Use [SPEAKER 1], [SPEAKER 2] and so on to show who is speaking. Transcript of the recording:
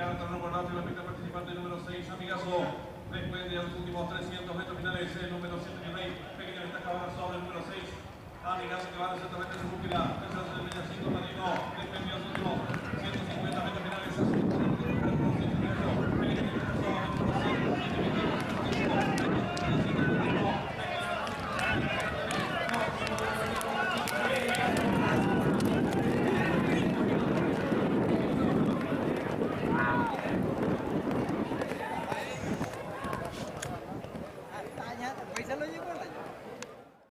[SPEAKER 1] Gana el terreno por abajo y la pista participante número 6, Amigazo. Después de los últimos 300 metros finales, el número 7, Rey. Pequeña ventaja va sobre el número 6. Amigazo que va exactamente en su búsqueda. Tercero se le 5, Marino. Después de los últimos 150 metros finales.